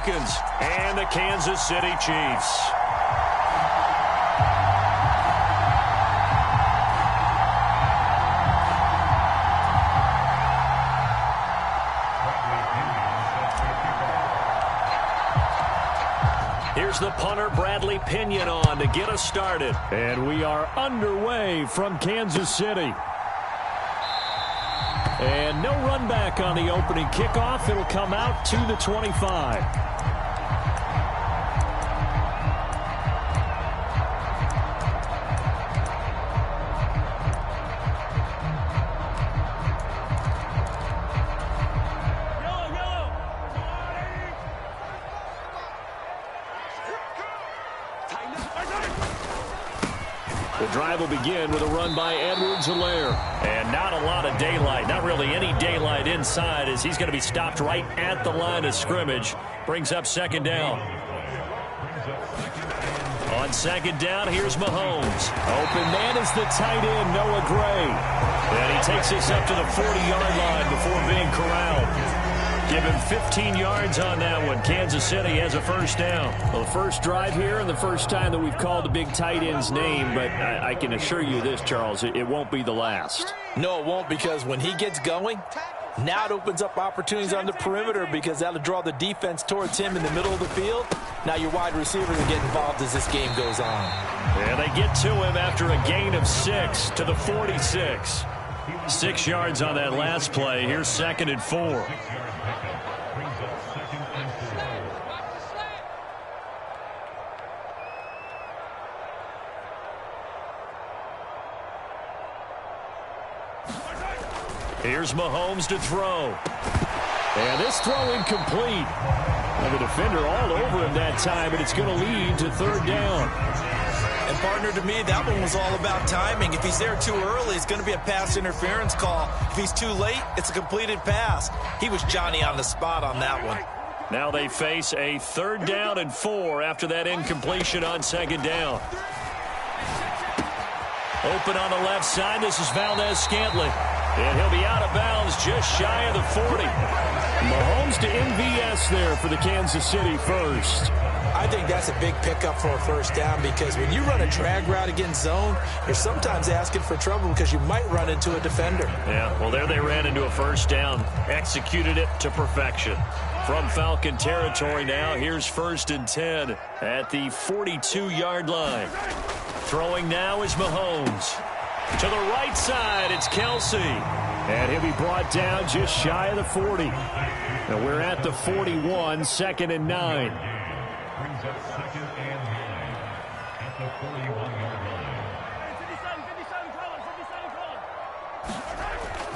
Falcons and the Kansas City Chiefs. Here's the punter, Bradley Pinion, on to get us started. And we are underway from Kansas City. And no run back on the opening kickoff. It'll come out to the 25. The drive will begin with a run by Edwards-Helaire. And not a lot of daylight, not really any daylight inside, as he's going to be stopped right at the line of scrimmage. Brings up second down. On second down, here's Mahomes. Open man is the tight end, Noah Gray. And he takes this up to the 40-yard line before being corralled. Give him 15 yards on that one. Kansas City has a first down. Well, the first drive here and the first time that we've called the big tight end's name, but I can assure you this, Charles, it won't be the last. No, it won't, because when he gets going, now it opens up opportunities on the perimeter, because that'll draw the defense towards him in the middle of the field. Now your wide receivers will get involved as this game goes on. And they get to him after a gain of 6 to the 46. 6 yards on that last play. Here's 2nd and 4. Here's Mahomes to throw. And this throw incomplete. And the defender all over him that time, but it's going to lead to third down. And, partner, to me, that one was all about timing. If he's there too early, it's going to be a pass interference call. If he's too late, it's a completed pass. He was Johnny on the spot on that one. Now they face a 3rd down and 4 after that incompletion on 2nd down. Open on the left side. This is Valdez-Scantling. And he'll be out of bounds just shy of the 40. Mahomes to MVS there for the Kansas City first. I think that's a big pickup for a first down, because when you run a drag route against zone, you're sometimes asking for trouble because you might run into a defender. Yeah, well, there they ran into a first down. Executed it to perfection. From Falcon territory now, here's 1st and 10 at the 42-yard line. Throwing now is Mahomes. To the right side, it's Kelsey. And he'll be brought down just shy of the 40. And we're at the 41, 2nd and 9. Brings up 2nd and 9 at the 41-yard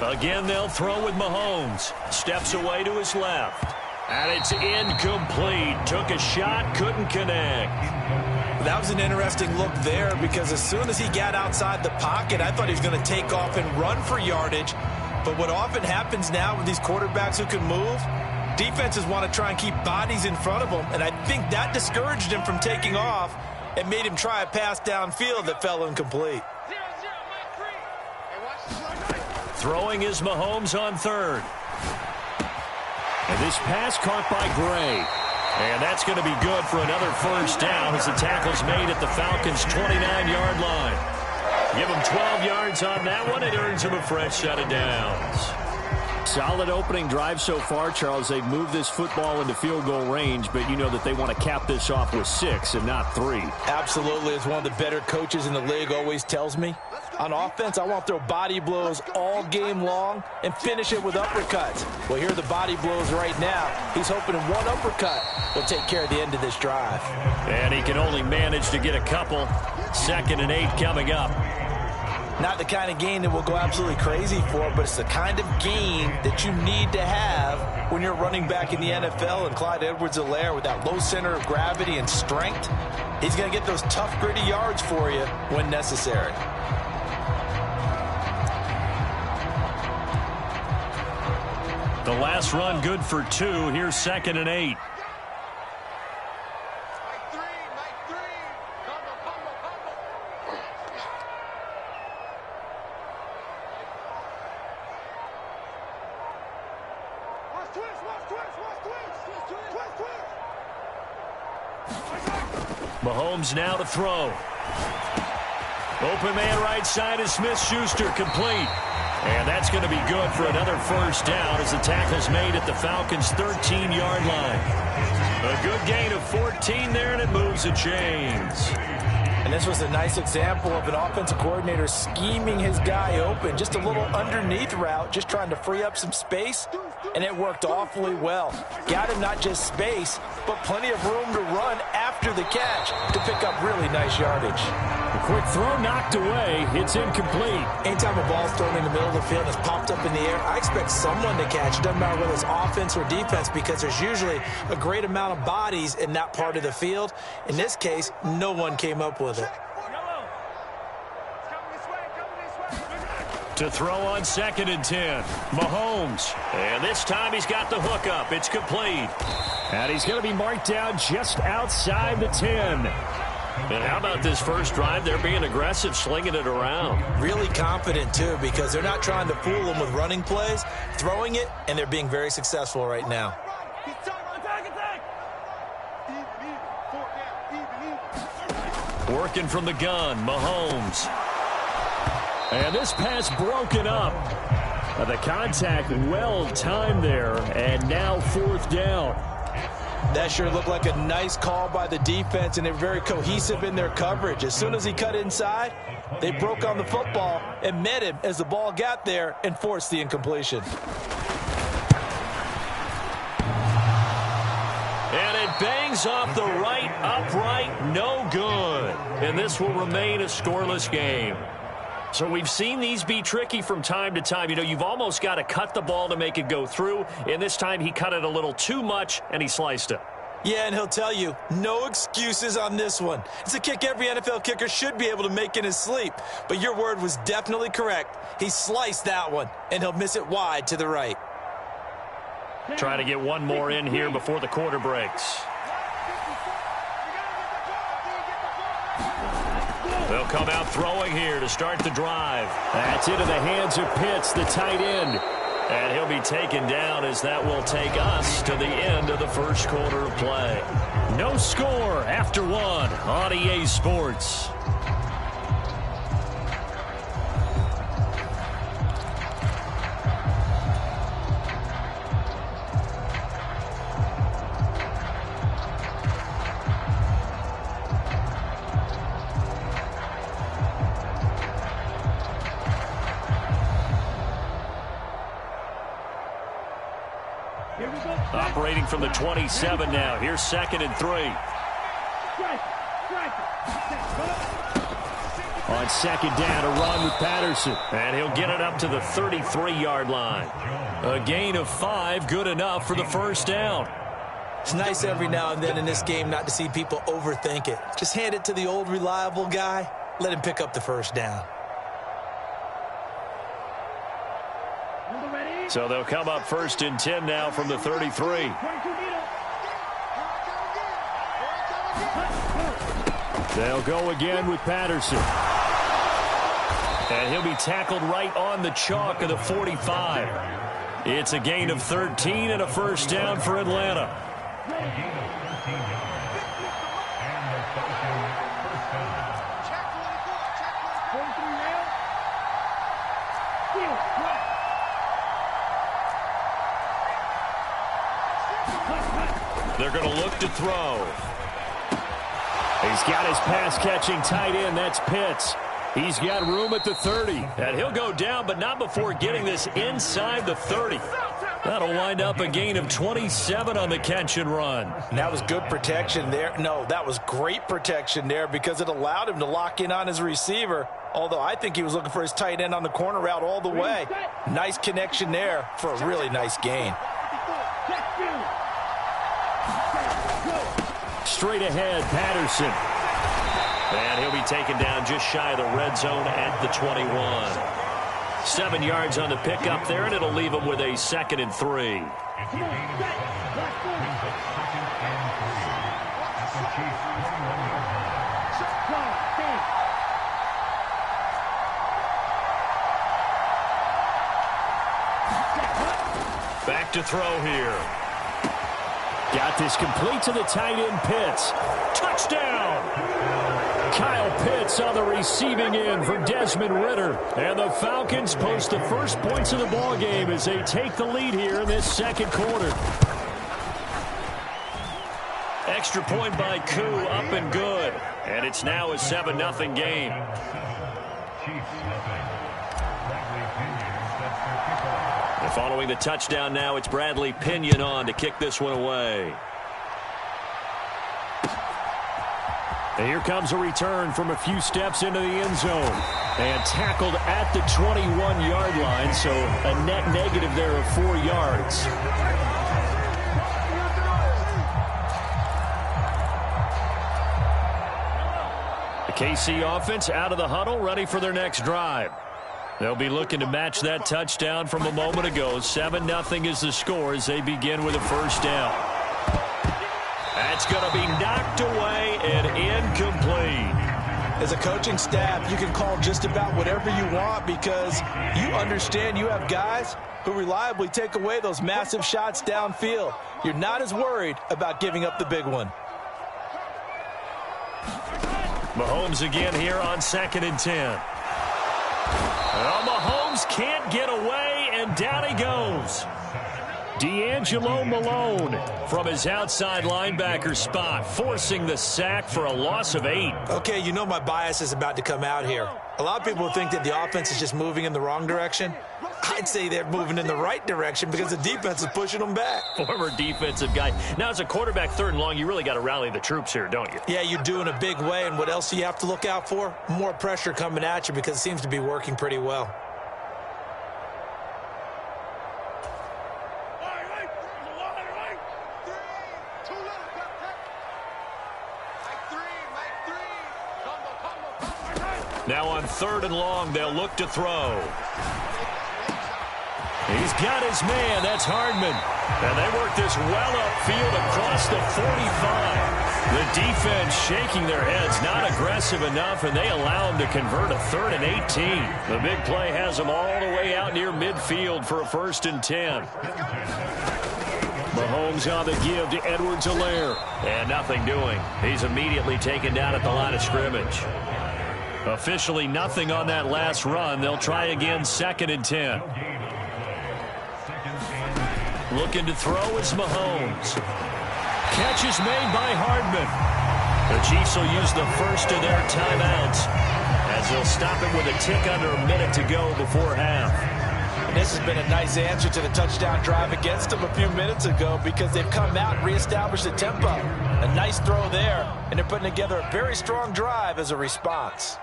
line. Again, they'll throw with Mahomes. Steps away to his left. And it's incomplete. Took a shot, couldn't connect. That was an interesting look there, because as soon as he got outside the pocket, I thought he was going to take off and run for yardage. But what often happens now with these quarterbacks who can move, defenses want to try and keep bodies in front of them, and I think that discouraged him from taking off and made him try a pass downfield that fell incomplete. Throwing is Mahomes on 3rd. And this pass caught by Gray. And that's going to be good for another first down as the tackle's made at the Falcons' 29-yard line. Give them 12 yards on that one. It earns them a fresh set of downs. Solid opening drive so far, Charles. They've moved this football into field goal range, but you know that they want to cap this off with 6 and not 3. Absolutely. As one of the better coaches in the league always tells me, on offense, I want to throw body blows all game long and finish it with uppercuts. Well, here are the body blows right now. He's hoping one uppercut will take care of the end of this drive. And he can only manage to get a couple. 2nd and 8 coming up. Not the kind of gain that we'll go absolutely crazy for, but it's the kind of gain that you need to have when you're running back in the NFL. And Clyde Edwards-Helaire, with that low center of gravity and strength, he's going to get those tough, gritty yards for you when necessary. The last run good for 2. Here's 2nd and 8. Mahomes now to throw. Open man right side is Smith-Schuster, complete. And that's going to be good for another first down as the tackle's made at the Falcons' 13-yard line. A good gain of 14 there, and it moves the chains. And this was a nice example of an offensive coordinator scheming his guy open. Just a little underneath route, just trying to free up some space, and it worked awfully well. Got him not just space, but plenty of room to run after the catch to pick up really nice yardage. A quick throw knocked away. It's incomplete. Anytime a ball's thrown in the middle of the field and it's popped up in the air, I expect someone to catch. It doesn't matter whether it's offense or defense, because there's usually a great amount of bodies in that part of the field. In this case, no one came up with it. To throw on 2nd and 10, Mahomes. And this time he's got the hook up. It's complete. And he's going to be marked down just outside the 10. And how about this first drive? They're being aggressive, slinging it around. Really confident, too, because they're not trying to fool them with running plays, throwing it, and they're being very successful right now. Working from the gun, Mahomes. And this pass broken up. The contact well timed there, and now 4th down. That sure looked like a nice call by the defense, and they're very cohesive in their coverage. As soon as he cut inside, they broke on the football and met him as the ball got there and forced the incompletion. And it bangs off the right upright, no good. And this will remain a scoreless game. So we've seen these be tricky from time to time. You know, you've almost got to cut the ball to make it go through. And this time he cut it a little too much, and he sliced it. Yeah, and he'll tell you, no excuses on this one. It's a kick every NFL kicker should be able to make in his sleep. But your word was definitely correct. He sliced that one, and he'll miss it wide to the right. Trying to get one more in here before the quarter breaks. They'll come out throwing here to start the drive. That's into the hands of Pitts, the tight end. And he'll be taken down as that will take us to the end of the first quarter of play. No score after 1 on EA Sports. Operating from the 27 now. Here's 2nd and 3. On 2nd down, a run with Patterson. And he'll get it up to the 33-yard line. A gain of 5, good enough for the first down. It's nice every now and then in this game not to see people overthink it. Just hand it to the old reliable guy. Let him pick up the first down. So they'll come up 1st and 10 now from the 33. They'll go again with Patterson. And he'll be tackled right on the chalk of the 45. It's a gain of 13 and a first down for Atlanta. They're going to look to throw. He's got his pass-catching tight end. That's Pitts. He's got room at the 30. And he'll go down, but not before getting this inside the 30. That'll wind up a gain of 27 on the catch and run. And that was good protection there. No, that was great protection there because it allowed him to lock in on his receiver. Although I think he was looking for his tight end on the corner route all the way. Nice connection there for a really nice gain. Straight ahead, Patterson. And he'll be taken down just shy of the red zone at the 21. 7 yards on the pickup there, and it'll leave him with a 2nd and 3. Back to throw here. Got this complete to the tight end, Pitts. Touchdown! Kyle Pitts on the receiving end for Desmond Ridder. And the Falcons post the first points of the ball game as they take the lead here in this second quarter. Extra point by Koo, up and good. And it's now a 7-0 game. And following the touchdown now, it's Bradley Pinion on to kick this one away. And here comes a return from a few steps into the end zone. And tackled at the 21-yard line, so a net negative there of 4 yards. The KC offense out of the huddle, ready for their next drive. They'll be looking to match that touchdown from a moment ago. 7-0 is the score as they begin with a first down. That's going to be knocked away and incomplete. As a coaching staff, you can call just about whatever you want because you understand you have guys who reliably take away those massive shots downfield. You're not as worried about giving up the big one. Mahomes again here on 2nd and 10. Well, Mahomes can't get away, and down he goes. D'Angelo Malone from his outside linebacker spot, forcing the sack for a loss of 8. Okay, you know my bias is about to come out here. A lot of people think that the offense is just moving in the wrong direction. I'd say they're moving in the right direction because the defense is pushing them back. Former defensive guy. Now, as a quarterback 3rd and long, you really got to rally the troops here, don't you? Yeah, you do in a big way, and what else do you have to look out for? More pressure coming at you because it seems to be working pretty well. Now on 3rd and long, they'll look to throw. He's got his man. That's Hardman. And they work this well upfield across the 45. The defense shaking their heads, not aggressive enough, and they allow him to convert a 3rd and 18. The big play has them all the way out near midfield for a 1st and 10. Mahomes on the give to Edwards-Helaire. And nothing doing. He's immediately taken down at the line of scrimmage. Officially nothing on that last run. They'll try again 2nd and 10. Looking to throw is Mahomes. Catch is made by Hardman. The Chiefs will use the first of their timeouts as they'll stop it with a tick under a minute to go before half. And this has been a nice answer to the touchdown drive against them a few minutes ago because they've come out and reestablished the tempo. A nice throw there, and they're putting together a very strong drive as a response.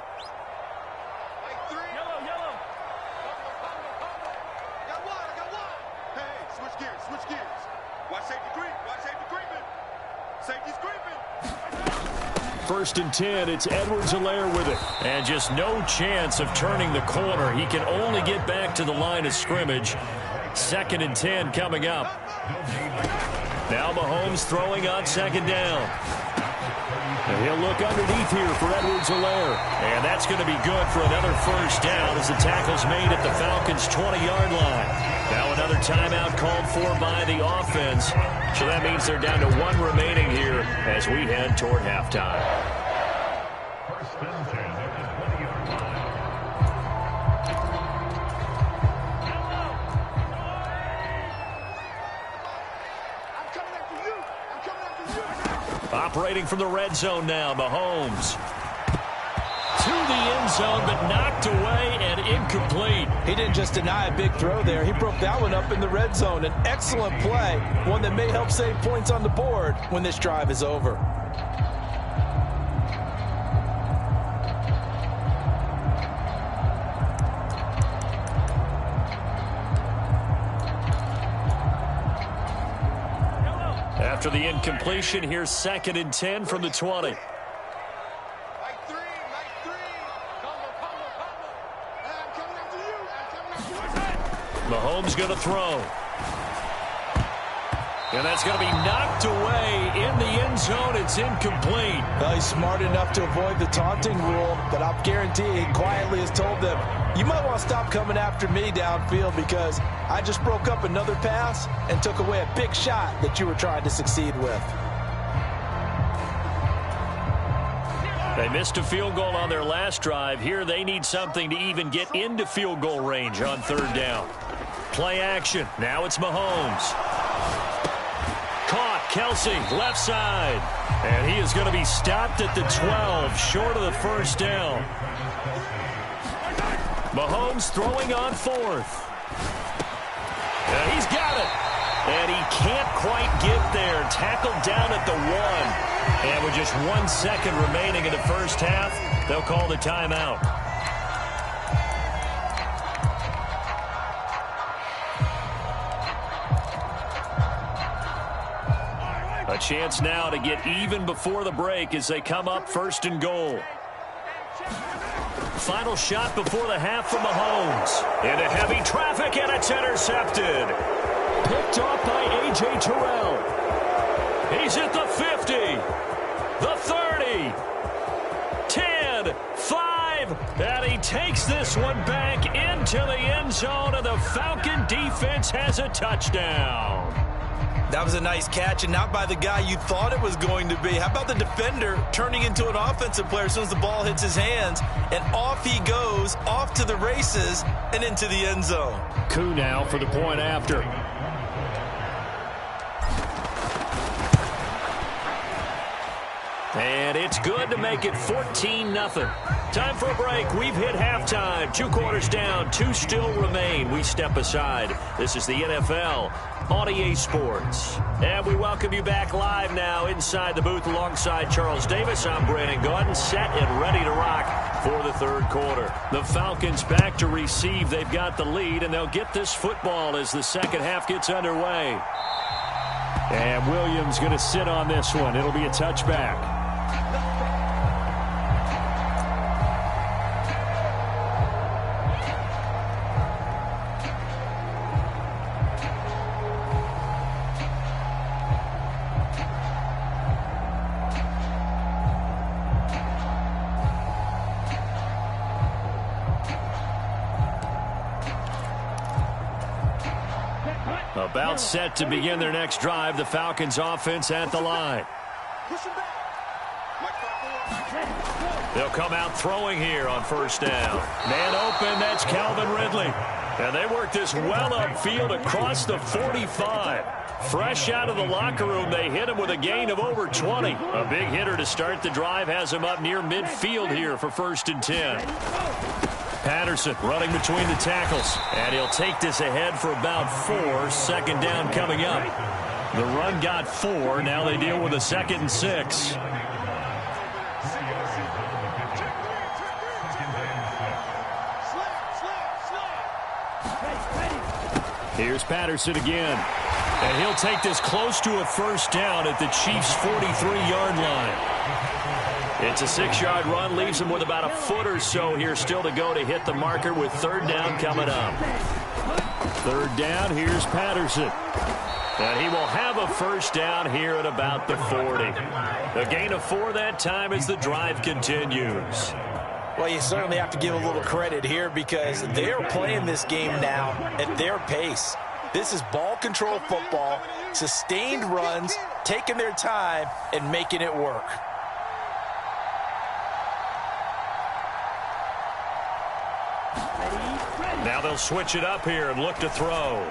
First and 10, it's Edwards-Helaire with it. And just no chance of turning the corner. He can only get back to the line of scrimmage. 2nd and 10 coming up. Now Mahomes throwing on 2nd down. And he'll look underneath here for Edwards-Helaire. And that's going to be good for another first down as the tackle's made at the Falcons' 20-yard line. Now another timeout called for by the offense. So that means they're down to 1 remaining here as we head toward halftime. First and 10 at the 20-yard line. Operating from the red zone now, Mahomes. To the end zone, but knocked away and incomplete. He didn't just deny a big throw there. He broke that one up in the red zone. An excellent play, one that may help save points on the board when this drive is over. After the incompletion, here's 2nd and 10 from the 20. Mahomes going to throw. And that's going to be knocked away in the end zone. It's incomplete. Well, he's smart enough to avoid the taunting rule, but I'll guarantee he quietly has told them, you might want to stop coming after me downfield because I just broke up another pass and took away a big shot that you were trying to succeed with. They missed a field goal on their last drive. Here they need something to even get into field goal range on third down. Play action. Now it's Mahomes. Caught. Kelsey, left side. And he is going to be stopped at the 12, short of the first down. Mahomes throwing on fourth. And he's got it. And he can't quite get there. Tackled down at the 1. And with just 1 second remaining in the first half, they'll call the timeout. A chance now to get even before the break as they come up first and goal. Final shot before the half from Mahomes. Into heavy traffic, and it's intercepted. Picked off by A.J. Terrell. He's at the 50, the 30, 10, 5, and he takes this one back into the end zone, and the Falcon defense has a touchdown. That was a nice catch, and not by the guy you thought it was going to be. How about the defender turning into an offensive player as soon as the ball hits his hands, and off he goes, off to the races, and into the end zone. Koo now for the point after. And it's good to make it 14-0. Time for a break. We've hit halftime. 2 quarters down. 2 still remain. We step aside. This is the NFL on EA Sports. And we welcome you back live now inside the booth alongside Charles Davis. I'm Brandon Gaudin, set and ready to rock for the third quarter. The Falcons back to receive. They've got the lead, and they'll get this football as the second half gets underway. And Williams going to sit on this one. It'll be a touchback. About set to begin their next drive. The Falcons offense at the line. They'll come out throwing here on first down. Man open, that's Calvin Ridley. And they work this well upfield across the 45. Fresh out of the locker room, they hit him with a gain of over 20. A big hitter to start the drive has him up near midfield here for first and 10. Patterson running between the tackles, and he'll take this ahead for about 4. Second down coming up. The run got 4. Now they deal with a 2nd and 6. Here's Patterson again, and he'll take this close to a first down at the Chiefs' 43-yard line. It's a 6-yard run, leaves him with about a foot or so here still to go to hit the marker with third down coming up. Third down, here's Patterson. And he will have a first down here at about the 40. A gain of 4 that time as the drive continues. Well, you certainly have to give a little credit here because they're playing this game now at their pace. This is ball control football, sustained runs, taking their time and making it work. Now they'll switch it up here and look to throw.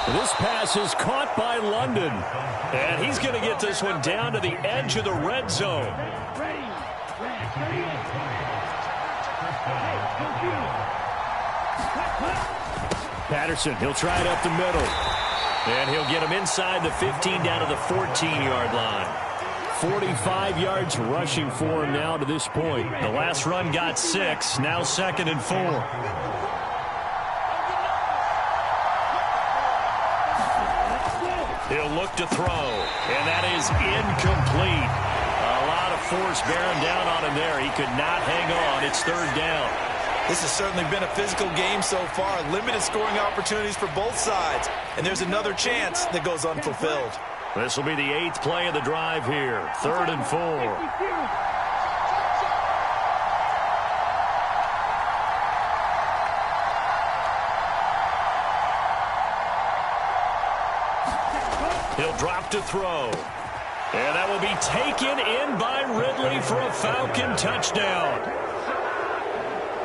This pass is caught by London. And he's going to get this one down to the edge of the red zone. Patterson, he'll try it up the middle. And he'll get him inside the 15 down to the 14-yard line. 45 yards rushing for him now to this point. The last run got 6, now 2nd and 4. He'll look to throw, and that is incomplete. A lot of force bearing down on him there. He could not hang on. It's third down. This has certainly been a physical game so far. Limited scoring opportunities for both sides. And there's another chance that goes unfulfilled. This will be the 8th play of the drive here. 3rd and 4. He'll drop to throw. And that will be taken in by Ridley for a Falcon touchdown.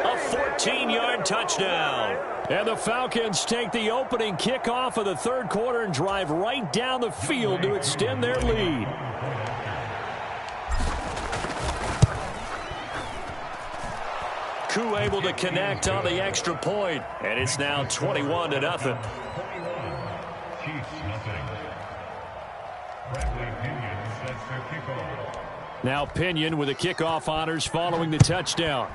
A 14-yard touchdown. And the Falcons take the opening kickoff of the 3rd quarter and drive right down the field to extend their lead. Koo able to connect on the extra point, and it's now 21-0. Chiefs nothing. Bradley Pinion sets their kickoff. Now Pinion with the kickoff honors following the touchdown.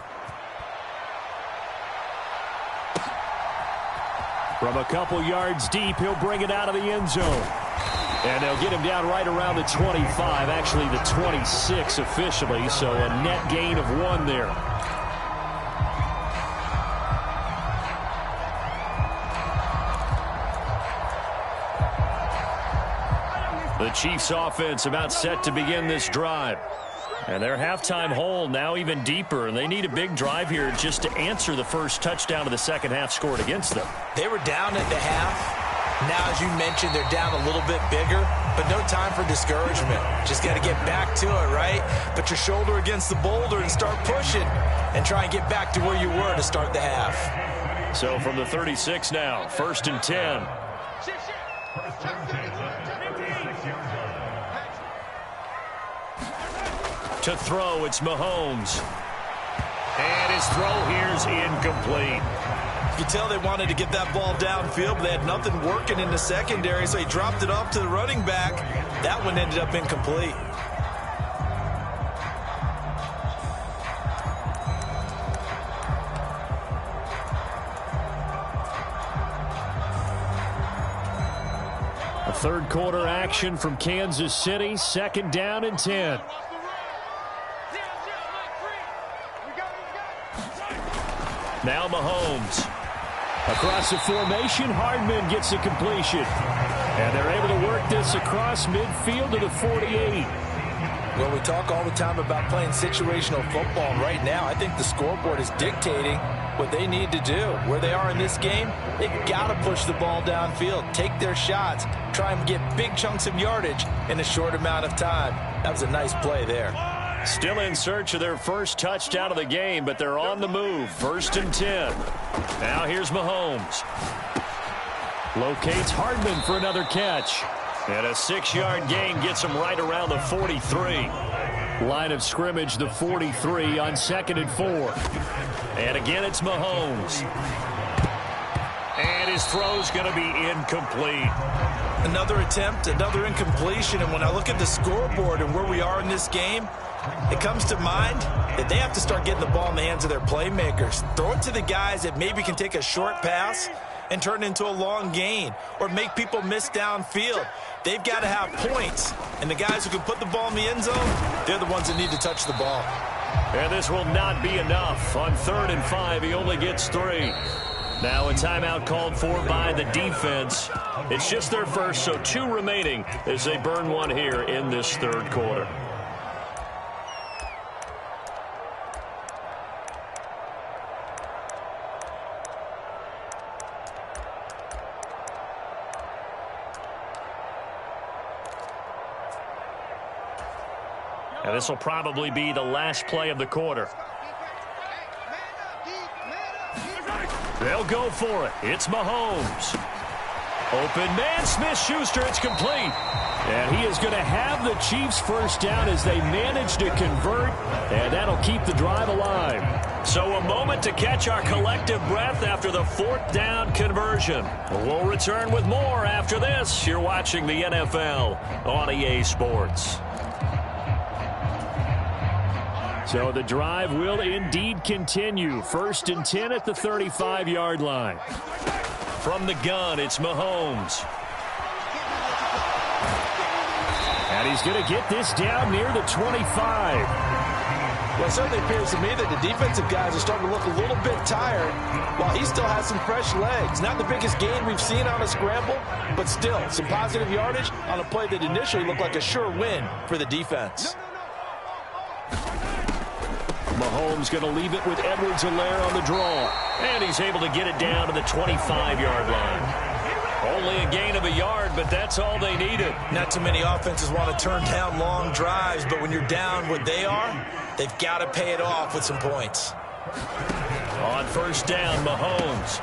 From a couple yards deep, he'll bring it out of the end zone. And they'll get him down right around the 25, actually the 26 officially, so a net gain of 1 there. The Chiefs offense about set to begin this drive. And their halftime hole now even deeper, and they need a big drive here just to answer the first touchdown of the second half scored against them. They were down at the half. Now, as you mentioned, they're down a little bit bigger, but no time for discouragement. Just got to get back to it, right? Put your shoulder against the boulder and start pushing and try and get back to where you were to start the half. So from the 36 now, 1st and 10. First and 10 left at the 36-yard line. To throw, it's Mahomes. And his throw here's incomplete. You could tell they wanted to get that ball downfield, but they had nothing working in the secondary, so he dropped it off to the running back. That one ended up incomplete. A 3rd quarter action from Kansas City, 2nd down and 10. Now Mahomes. Across the formation, Hardman gets the completion. And they're able to work this across midfield to the 48. Well, we talk all the time about playing situational football. Right now, I think the scoreboard is dictating what they need to do. Where they are in this game, they've got to push the ball downfield, take their shots, try and get big chunks of yardage in a short amount of time. That was a nice play there. Still in search of their first touchdown of the game, but they're on the move. 1st and 10. Now here's Mahomes. Locates Hardman for another catch. And a 6-yard gain gets him right around the 43. Line of scrimmage, the 43 on 2nd and 4. And again, it's Mahomes. And his throw's going to be incomplete. Another attempt, another incompletion. And when I look at the scoreboard and where we are in this game, it comes to mind that they have to start getting the ball in the hands of their playmakers. Throw it to the guys that maybe can take a short pass and turn it into a long gain or make people miss downfield. They've got to have points. And the guys who can put the ball in the end zone, they're the ones that need to touch the ball. And this will not be enough. On 3rd and 5, he only gets 3. Now a timeout called for by the defense. It's just their first, so 2 remaining as they burn 1 here in this 3rd quarter. And this will probably be the last play of the quarter. They'll go for it. It's Mahomes. Open man, Smith-Schuster. It's complete. And he is going to have the Chiefs first down as they manage to convert. And that'll keep the drive alive. So a moment to catch our collective breath after the 4th down conversion. We'll return with more after this. You're watching the NFL on EA Sports. So the drive will indeed continue. 1st and 10 at the 35-yard line. From the gun, it's Mahomes. And he's going to get this down near the 25. Well, it certainly appears to me that the defensive guys are starting to look a little bit tired while he still has some fresh legs. Not the biggest gain we've seen on a scramble, but still some positive yardage on a play that initially looked like a sure win for the defense. Mahomes going to leave it with Edwards-Helaire on the draw. And he's able to get it down to the 25-yard line. Only a gain of a yard, but that's all they needed. Not too many offenses want to turn down long drives, but when you're down what they are, they've got to pay it off with some points. On first down, Mahomes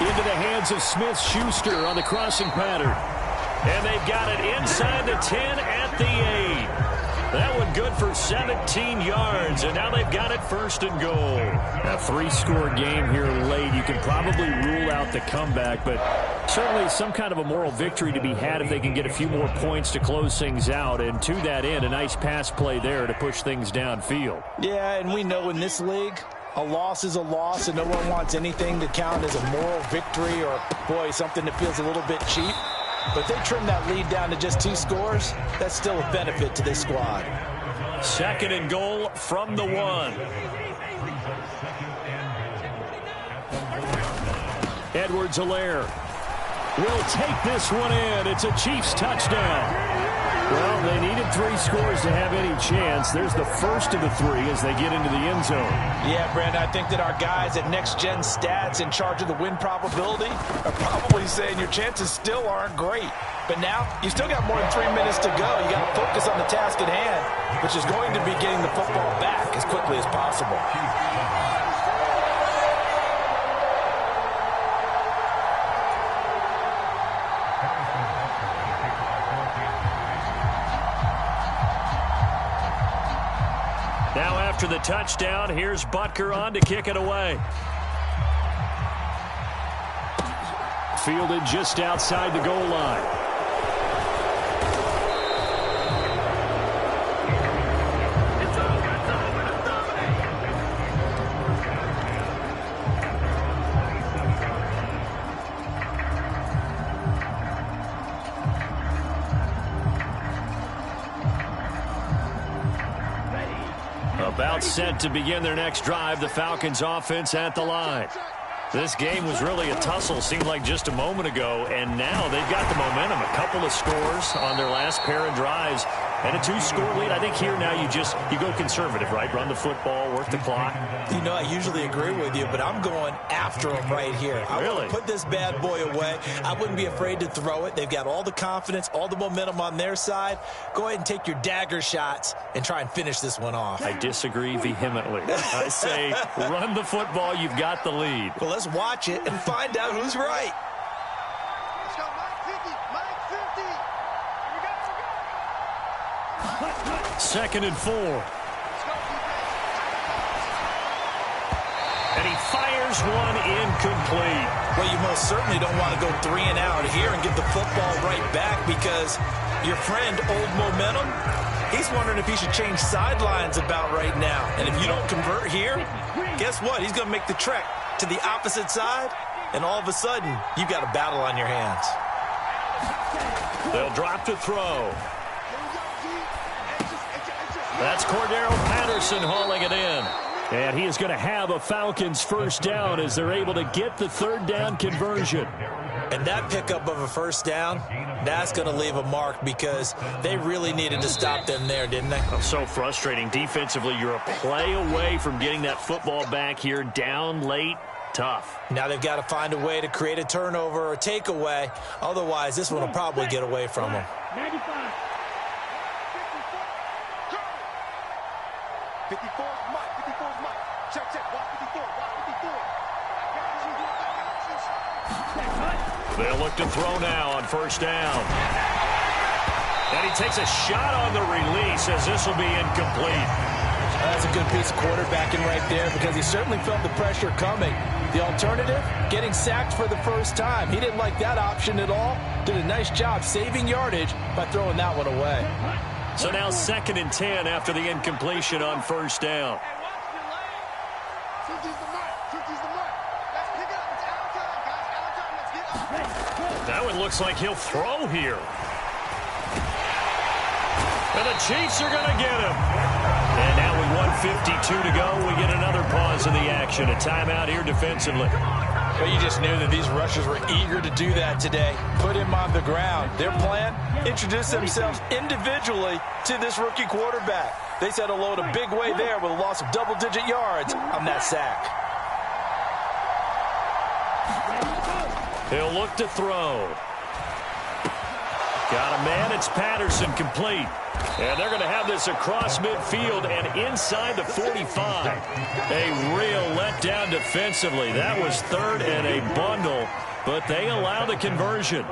into the hands of Smith-Schuster on the crossing pattern. And they've got it inside the 10 at the 8. That one good for 17 yards, and now they've got it first and goal. A 3-score game here late. You can probably rule out the comeback, but certainly some kind of a moral victory to be had if they can get a few more points to close things out. And to that end, a nice pass play there to push things downfield. Yeah, and we know in this league, a loss is a loss, and no one wants anything to count as a moral victory or, boy, something that feels a little bit cheap. But they trim that lead down to just 2 scores. That's still a benefit to this squad. Second and goal from the 1. Edwards-Helaire will take this one in. It's a Chiefs touchdown. Well, they needed 3 scores to have any chance. There's the first of the 3 as they get into the end zone. Yeah, Brandon, I think that our guys at Next Gen Stats in charge of the win probability are probably saying your chances still aren't great. But now, you still got more than 3 minutes to go. You got to focus on the task at hand, which is going to be getting the football back as quickly as possible. Now after the touchdown, here's Butker on to kick it away. Fielded just outside the goal line. About set to begin their next drive, the Falcons offense at the line. This game was really a tussle, seemed like just a moment ago, and now they've got the momentum. A couple of scores on their last pair of drives and a 2-score lead. I think here now you go conservative, right? Run the football, work the clock. You know, I usually agree with you, but I'm going after them right here. I really want to put this bad boy away. I wouldn't be afraid to throw it. They've got all the confidence, all the momentum on their side. Go ahead and take your dagger shots and try and finish this one off. I disagree vehemently. I say run the football. You've got the lead. Well, let's watch it and find out who's right. Let's go, Mike 50, Mike 50. Second and 4. And he fires one incomplete. Well, you most certainly don't want to go 3 and out here and get the football right back because your friend, Old Momentum, he's wondering if he should change sidelines about right now. And if you don't convert here, guess what? He's going to make the trek to the opposite side, and all of a sudden, you've got a battle on your hands. They'll drop to throw. That's Cordero Patterson hauling it in. And he is going to have a Falcons first down as they're able to get the 3rd down conversion. And that pickup of a first down, that's going to leave a mark because they really needed to stop them there, didn't they? So frustrating. Defensively, you're a play away from getting that football back here, down late. Tough. Now they've got to find a way to create a turnover or takeaway. Otherwise, this one will probably get away from them. 54, Mike. 54, Mike. Check, watch 54, watch 54. They'll look to throw now on first down. And he takes a shot on the release as this will be incomplete. That's a good piece of quarterbacking right there because he certainly felt the pressure coming. The alternative, getting sacked for the first time. He didn't like that option at all. Did a nice job saving yardage by throwing that one away. So now 2nd and 10 after the incompletion on first down. That one looks like he'll throw here. And the Chiefs are going to get him. And now with 1:52 to go, we get another pause in the action. A timeout here defensively. But you just knew that these rushers were eager to do that today. Put him on the ground. Their plan, introduce themselves individually to this rookie quarterback. They said hello in a big way there with a loss of double-digit yards on that sack. He'll look to throw. Got a man. It's Patterson complete. And they're going to have this across midfield and inside the 45. A real letdown defensively. That was third and a bundle, but they allow the conversion.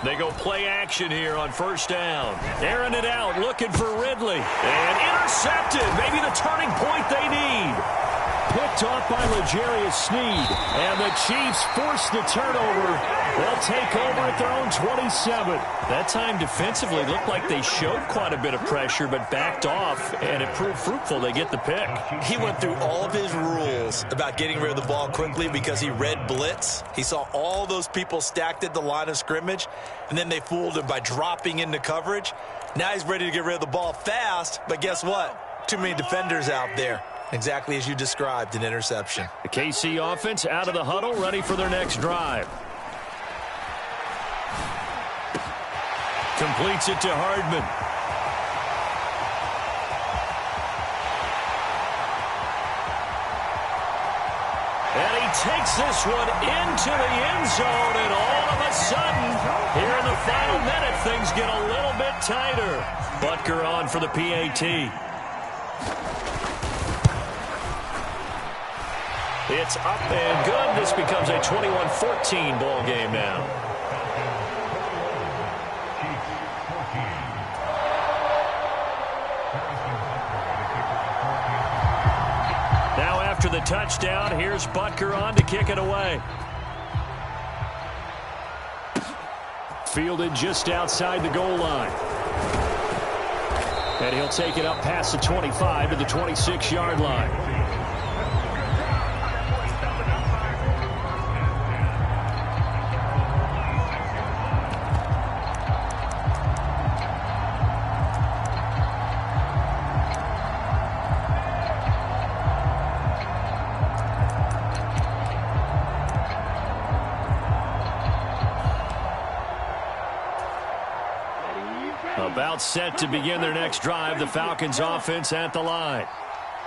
They go play action here on first down. Airing it out, looking for Ridley. And intercepted. Maybe the turning point they need. Picked off by L'Jarius Sneed. And the Chiefs force the turnover. They'll take over at their own 27. That time defensively looked like they showed quite a bit of pressure but backed off, and it proved fruitful. They get the pick. He went through all of his rules about getting rid of the ball quickly because he read blitz. He saw all those people stacked at the line of scrimmage, and then they fooled him by dropping into coverage. Now he's ready to get rid of the ball fast, but guess what? Too many defenders out there. Exactly as you described, an interception. The KC offense out of the huddle, ready for their next drive. Completes it to Hardman. And he takes this one into the end zone, and all of a sudden, here in the final minute, things get a little bit tighter. Butker on for the PAT. It's up and good. This becomes a 21-14 ball game now. Now after the touchdown, here's Butker on to kick it away. Fielded just outside the goal line. And he'll take it up past the 25 to the 26-yard line. About set to begin their next drive, the Falcons offense at the line.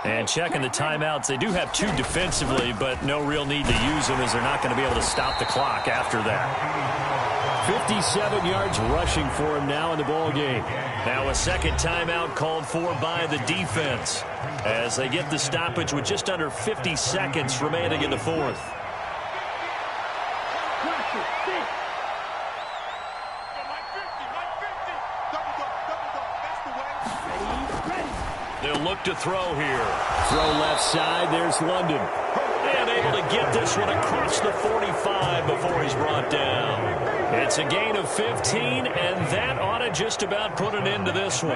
And checking the timeouts, they do have two defensively, but no real need to use them as they're not going to be able to stop the clock after that. 57 yards rushing for him now in the ball game. Now a second timeout called for by the defense as they get the stoppage with just under 50 seconds remaining in the fourth. They'll look to throw here. Throw left side. There's London. And able to get this one across the 45 before he's brought down. It's a gain of 15, and that ought to just about put an end to this one.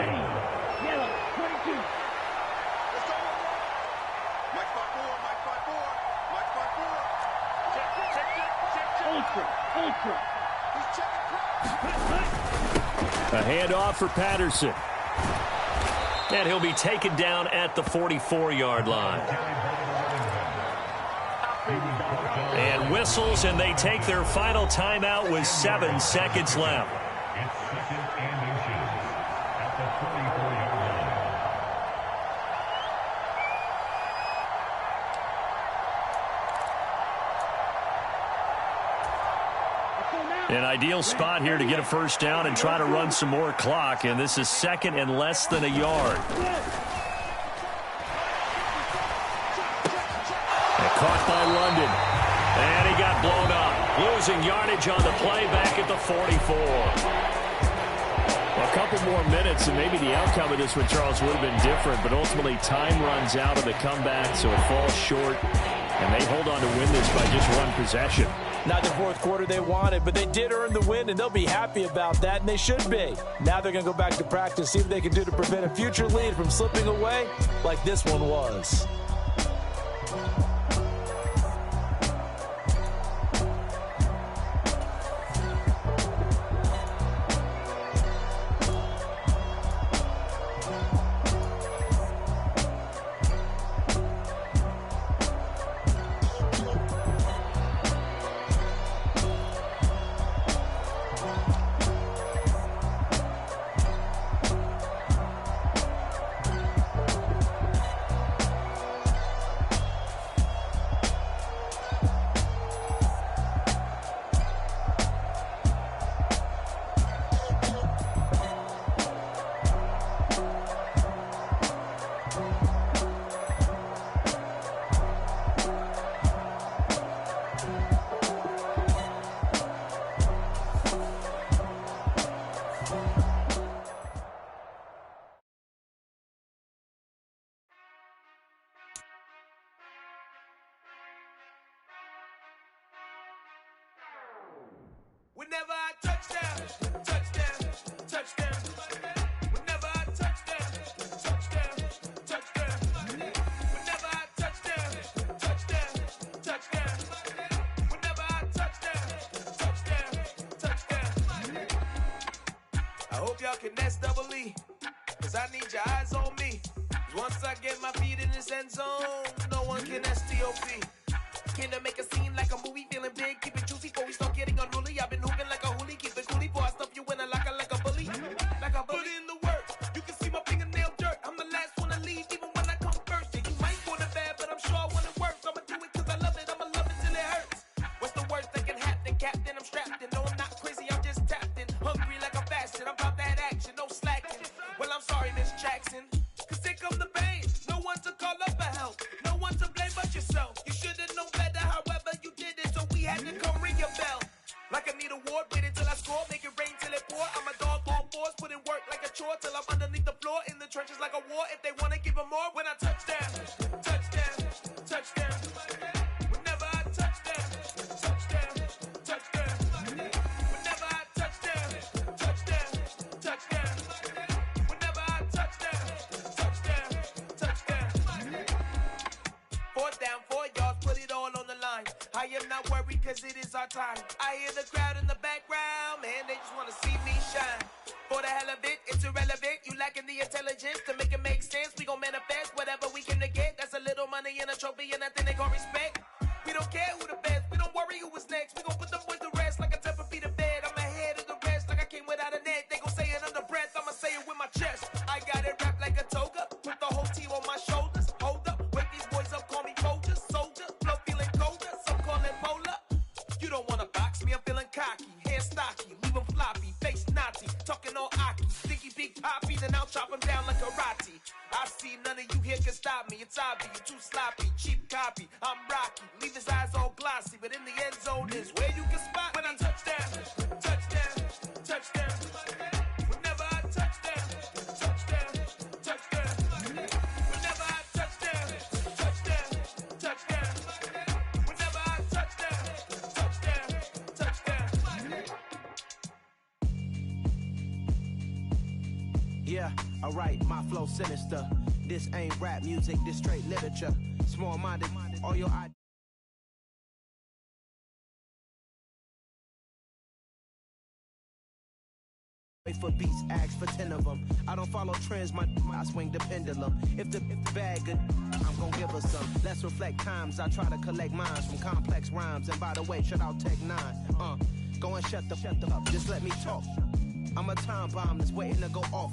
A handoff for Patterson. And he'll be taken down at the 44-yard line. And whistles, and they take their final timeout with 7 seconds left. It's second and inches at the 44-yard line. An ideal spot here to get a first down and try to run some more clock, and this is second and less than a yard. And caught by London. And he got blown up. Losing yardage on the play back at the 44. A couple more minutes, and maybe the outcome of this one, Charles, would have been different, but ultimately time runs out of the comeback, so it falls short, and they hold on to win this by just one possession. Not the fourth quarter they wanted, but they did earn the win, and they'll be happy about that, and they should be. Now they're going to go back to practice, see what they can do to prevent a future lead from slipping away like this one was. Falcon, that's double E. Cause I need your eyes on me. Once I get my feet in this end zone, no one can STOP. Can I make a scene like a movie? Feeling big, keep it juicy before we start getting unruly. I've been hooping like a hoolie, keep it coolie before I stuff you in a locker like a bully. Like a bully. Put in the work, you can see my fingernail dirt. I'm the last one to leave, even when I come first. Yeah, you might want it bad, but I'm sure I want it worse. I'ma do it cause I love it, I'ma love it till it hurts. What's the worst that can happen, Captain? I'm strapped in. No, I'm not crazy, I'm just tapped in. Hungry like a bastard, I'm about that action, no slacking. Well, I'm sorry, Miss Jackson. Cause here come the pain. No one to call up for help. No one to blame but yourself. You should've known better, however you did it. So we had to come ring your bell. Like I need a ward, wait until I score. Make it rain till it pour. I'm a dog on fours, put in work like a chore. Till I'm underneath the floor, in the trenches like a war. If they wanna give them more, when I touch down, touchdown, touchdown. Whenever I touch down, touchdown, touchdown. Whenever I touch down, touchdown, touchdown. Whenever I touch down, touchdown, touchdown. 4th down, 4 yards, put it all on the line. I am not worried cause it is our time. I hear the crowd in the background, man, they just wanna see me shine. For the hell of it, it's irrelevant. You lacking the intelligence to make it make sense. We gon' manifest whatever we came to get. That's a little money and a trophy and nothing they gon' respect. We don't care who the best, we don't worry who was next. We gon' put them boys to rest like a Tempur-Pedic bed. I'm ahead of the rest like I came without a net. They gon' say it under breath, I'ma say it with my chest. I got it wrapped like a toga, put the whole team on my shoulders. Hold up, wake these boys up, call me Folger, soldier. Flow feeling colder, some call it polar. You don't wanna box me, I'm feeling cocky. Hair stocky, leave them floppy, face Nazi. Talking all aki, sticky big poppy, then I'll chop them down like karate. I see none of you here can stop me. It's obvious, you're too sloppy, cheap copy. I'm Rocky, leave his eyes all glossy, but in the end zone is where you can spot when I touch down, touchdown, touchdown. Whenever I touch down, touchdown, touchdown. Whenever I touch down, touchdown, touchdown. Whenever I touch down, touchdown, touchdown. Yeah, alright, my flow sinister. This ain't rap music, this straight literature. Small-minded, all your ideas. For beats, ask for 10 of them. I don't follow trends, I swing the pendulum. If the bag good, I'm gon' give her some. Let's reflect times, I try to collect minds from complex rhymes. And by the way, shout out Tech 9. Go and shut the up, just let me talk. I'm a time bomb that's waiting to go off.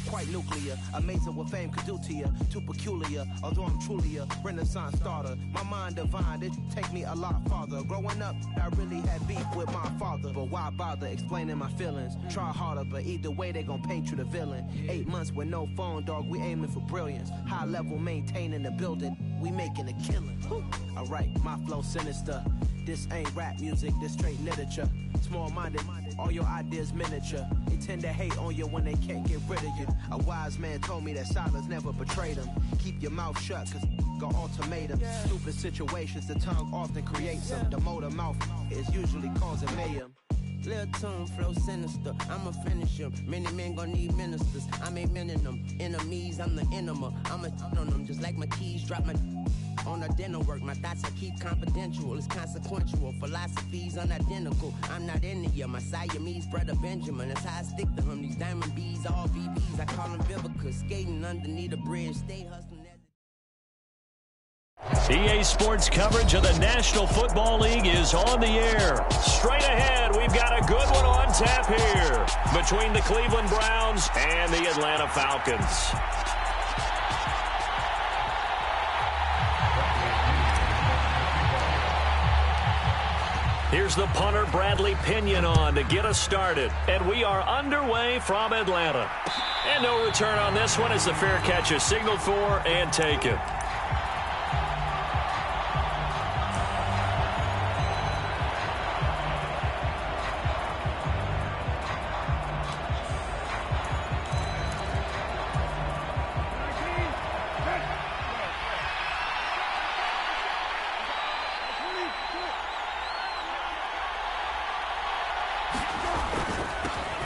Quite nuclear, amazing what fame could do to you. Too peculiar, although I'm truly a renaissance starter. My mind divine, it take me a lot farther. Growing up, I really had beef with my father. But why bother explaining my feelings? Try harder, but either way they gon' paint you the villain. 8 months with no phone, dog, we aiming for brilliance. High level maintaining the building, we making a killing. Alright, my flow sinister. This ain't rap music, this straight literature. Small-minded, all your ideas miniature. They tend to hate on you when they can't get rid of you. A wise man told me that silence never betrayed him. Keep your mouth shut, cause got ultimatums. Stupid situations, the tongue often creates them. The motor mouth is usually causing mayhem. Lil' tune, flow sinister, I'ma finish him. Many men gon' need ministers, I ain't mending them. Enemies, I'm the enema, I'ma on them. Just like my keys, drop my on a dinner work. My thoughts I keep confidential, it's consequential. Philosophies unidentical, I'm not into you. My Siamese brother Benjamin, that's how I stick to him. These diamond bees, all VVs, I call them Vivica. Skating underneath a bridge, stay hustling. EA Sports coverage of the National Football League is on the air. Straight ahead, we've got a good one on tap here between the Cleveland Browns and the Atlanta Falcons. Here's the punter, Bradley Pinion, on to get us started. And we are underway from Atlanta. And no return on this one as the fair catch is signaled for and taken.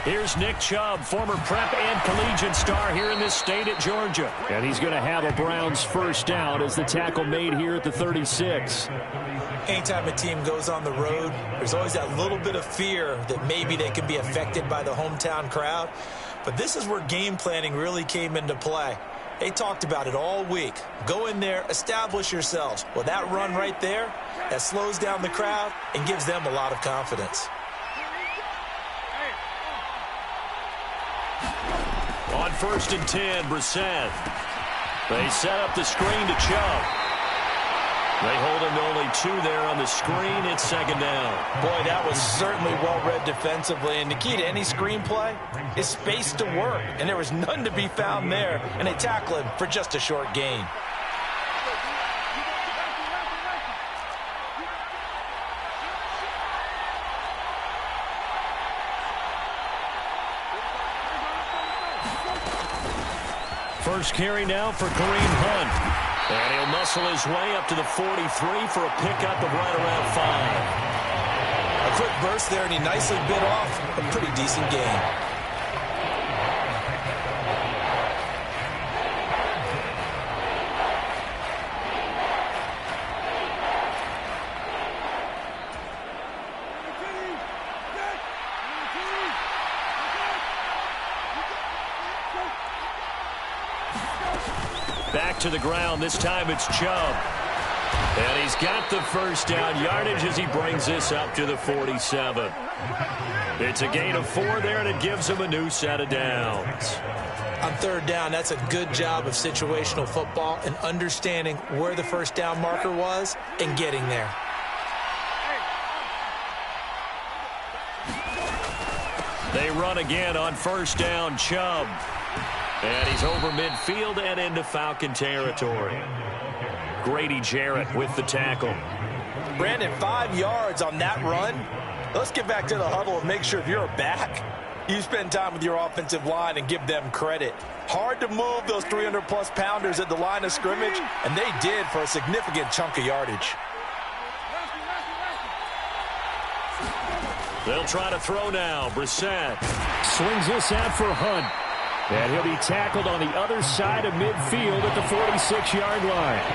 Here's Nick Chubb, former prep and collegiate star here in this state at Georgia. And he's going to have a Browns first down as the tackle made here at the 36. Anytime a team goes on the road, there's always that little bit of fear that maybe they can be affected by the hometown crowd. But this is where game planning really came into play. They talked about it all week. Go in there, establish yourselves. Well, that run right there, that slows down the crowd and gives them a lot of confidence. On 1st and 10, Brissett. They set up the screen to Chubb. They hold him to only 2 there on the screen. It's 2nd down. Boy, that was certainly well-read defensively. And the key to any screenplay is space to work. And there was none to be found there. And they tackle him for just a short gain. First carry now for Kareem Hunt. And he'll muscle his way up to the 43 for a pickup of right around 5. A quick burst there, and he nicely bit off a pretty decent gain. Back to the ground. This time it's Chubb. And he's got the first down yardage as he brings this up to the 47. It's a gain of 4 there, and it gives him a new set of downs. On 3rd down, that's a good job of situational football and understanding where the first down marker was and getting there. They run again on 1st down, Chubb. And he's over midfield and into Falcon territory. Grady Jarrett with the tackle. Brandon, 5 yards on that run. Let's get back to the huddle and make sure if you're a back, you spend time with your offensive line and give them credit. Hard to move those 300-plus pounders at the line of scrimmage, and they did for a significant chunk of yardage. They'll try to throw now. Brissett swings this out for Hunt. And he'll be tackled on the other side of midfield at the 46-yard line.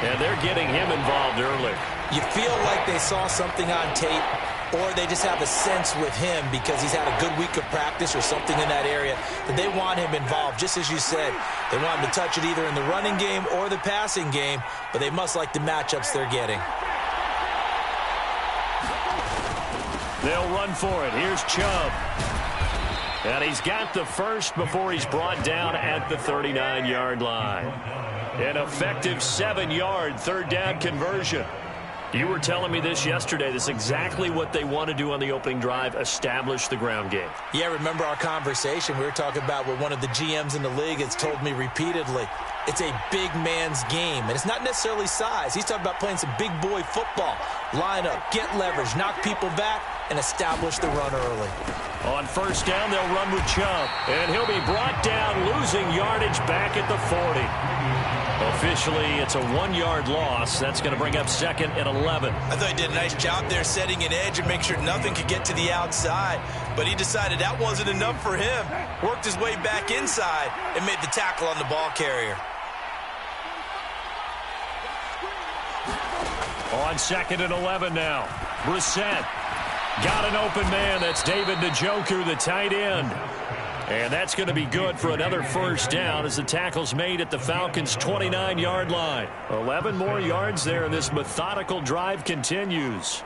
And they're getting him involved early. You feel like they saw something on tape, or they just have a sense with him because he's had a good week of practice or something in that area that they want him involved. Just as you said, they want him to touch it either in the running game or the passing game, but they must like the matchups they're getting. They'll run for it. Here's Chubb. And he's got the first before he's brought down at the 39-yard line. An effective 7-yard 3rd down conversion. You were telling me this yesterday. This is exactly what they want to do on the opening drive, establish the ground game. Yeah, remember our conversation. We were talking about what one of the GMs in the league has told me repeatedly. It's a big man's game, and it's not necessarily size. He's talking about playing some big boy football. Line up, get leverage, knock people back, and establish the run early. On 1st down, they'll run with Chubb, and he'll be brought down, losing yardage back at the 40. Officially, it's a 1-yard loss. That's going to bring up 2nd and 11. I thought he did a nice job there setting an edge and make sure nothing could get to the outside. But he decided that wasn't enough for him. Worked his way back inside and made the tackle on the ball carrier. On 2nd and 11 now. Brissett got an open man. That's David Njoku, the tight end. And that's going to be good for another first down as the tackle's made at the Falcons' 29-yard line. 11 more yards there, and this methodical drive continues.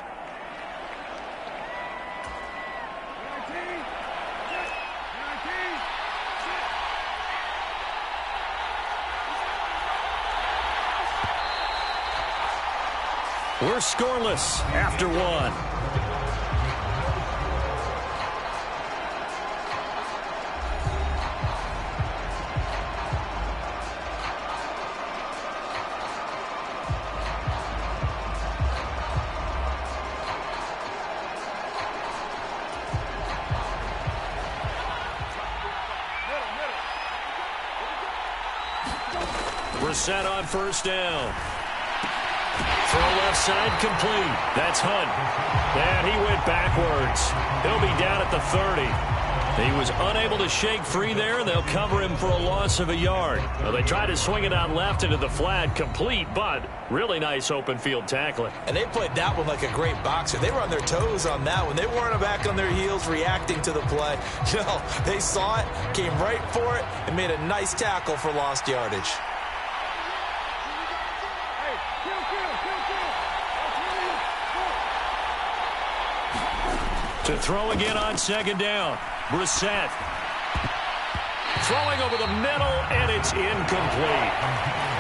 We're scoreless after 1. Brissett on 1st down. Throw left side complete. That's Hunt. And he went backwards. He'll be down at the 30. He was unable to shake free there, and they'll cover him for a loss of a yard. Well, they tried to swing it out left into the flat, complete, but really nice open field tackling. And they played that one like a great boxer. They were on their toes on that one. They weren't back on their heels reacting to the play. No, they saw it, came right for it, and made a nice tackle for lost yardage. To throw again on second down. Brissett throwing over the middle, and it's incomplete.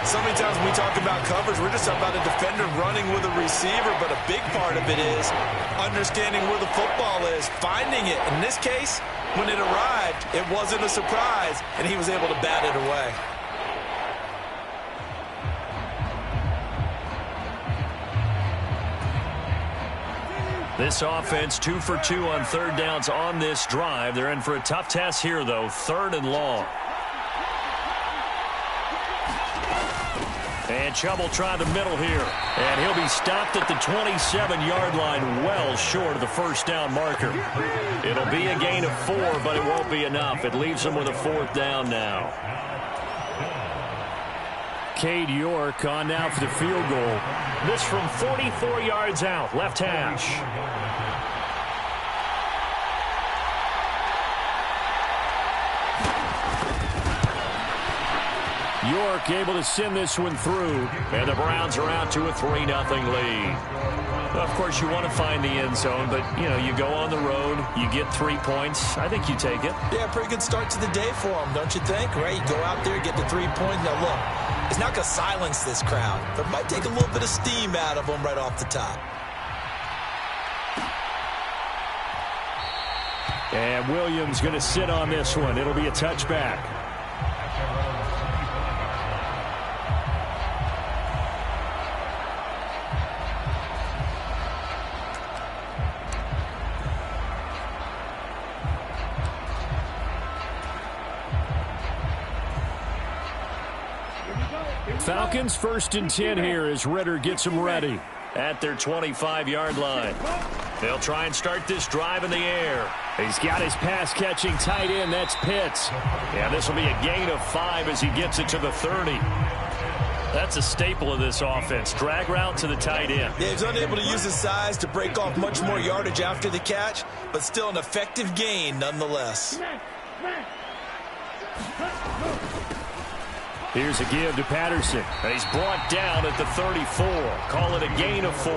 So many times when we talk about coverage, we're just about a defender running with a receiver, but a big part of it is understanding where the football is, finding it. In this case, when it arrived, it wasn't a surprise, and he was able to bat it away. This offense 2 for 2 on third downs on this drive. They're in for a tough test here, though. 3rd and long. And Chubb will try the middle here. And he'll be stopped at the 27-yard line, well short of the first down marker. It'll be a gain of 4, but it won't be enough. It leaves them with a 4th down now. Cade York on now for the field goal. This from 44 yards out, left hash. York able to send this one through, and the Browns are out to a 3-0 lead. Of course, you want to find the end zone, but, you know, you go on the road, you get 3 points. I think you take it. Yeah, pretty good start to the day for them, don't you think? Right, you go out there, get the 3 points. Now, look, it's not going to silence this crowd, but it might take a little bit of steam out of them right off the top. And Williams going to sit on this one. It'll be a touchback. Falcons 1st and 10 here as Ritter gets them ready at their 25-yard line. They'll try and start this drive in the air. He's got his pass-catching tight end. That's Pitts. Yeah, this will be a gain of 5 as he gets it to the 30. That's a staple of this offense. Drag route to the tight end. Yeah, he's unable to use his size to break off much more yardage after the catch, but still an effective gain nonetheless. Here's a give to Patterson. And he's brought down at the 34. Call it a gain of 4.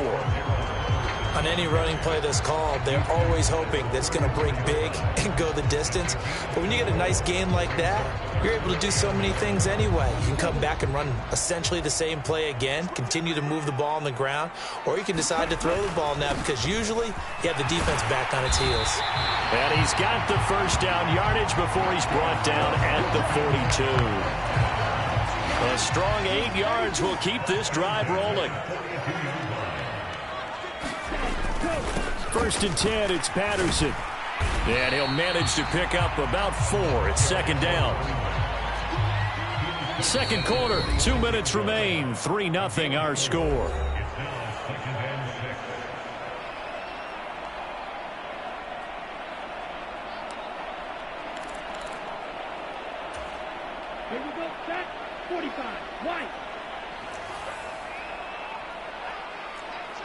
On any running play that's called, they're always hoping that it's going to break big and go the distance. But when you get a nice gain like that, you're able to do so many things anyway. You can come back and run essentially the same play again, continue to move the ball on the ground, or you can decide to throw the ball now because usually you have the defense back on its heels. And he's got the first down yardage before he's brought down at the 42. A strong 8 yards will keep this drive rolling. 1st and 10, it's Patterson. And he'll manage to pick up about 4. It's 2nd down. 2nd quarter, 2 minutes remain. 3-0 our score. Here we go, set, 45, White.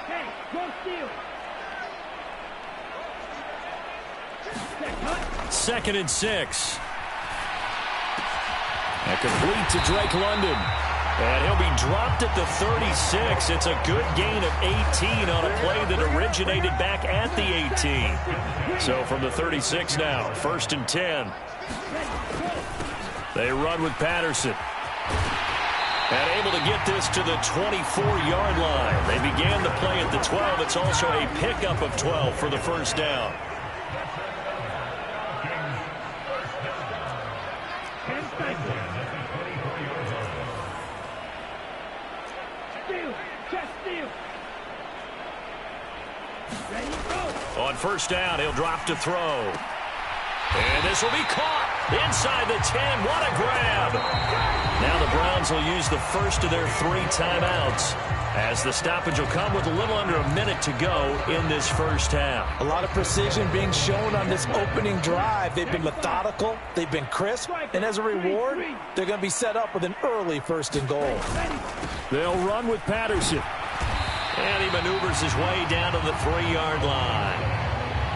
Okay, go steal. 2nd and 6. And complete to Drake London. And he'll be dropped at the 36. It's a good gain of 18 on a play that originated back at the 18. So from the 36 now, 1st and 10. They run with Patterson. And able to get this to the 24-yard line. They began the play at the 12. It's also a pickup of 12 for the first down. On first down, he'll drop to throw. And this will be caught. Inside the 10, what a grab. Now the Browns will use the first of their 3 timeouts, as the stoppage will come with a little under a minute to go in this first half. A lot of precision being shown on this opening drive. They've been methodical, they've been crisp, and as a reward, they're going to be set up with an early 1st and goal. They'll run with Patterson. And he maneuvers his way down to the 3-yard line.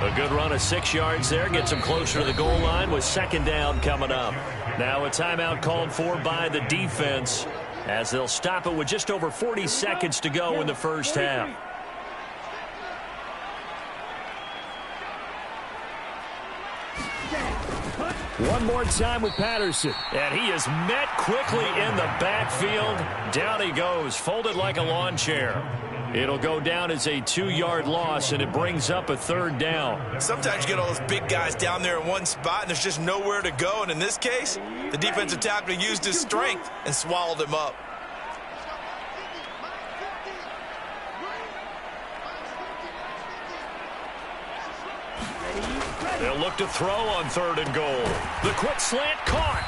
A good run of 6 yards there. Gets him closer to the goal line with 2nd down coming up. Now a timeout called for by the defense, as they'll stop it with just over 40 seconds to go in the first half. One more time with Patterson. And he is met quickly in the backfield. Down he goes, folded like a lawn chair. It'll go down as a 2-yard loss, and it brings up a 3rd down. Sometimes you get all those big guys down there in one spot, and there's just nowhere to go. And in this case, the defensive tackle used his strength and swallowed him up. They'll look to throw on 3rd and goal. The quick slant caught.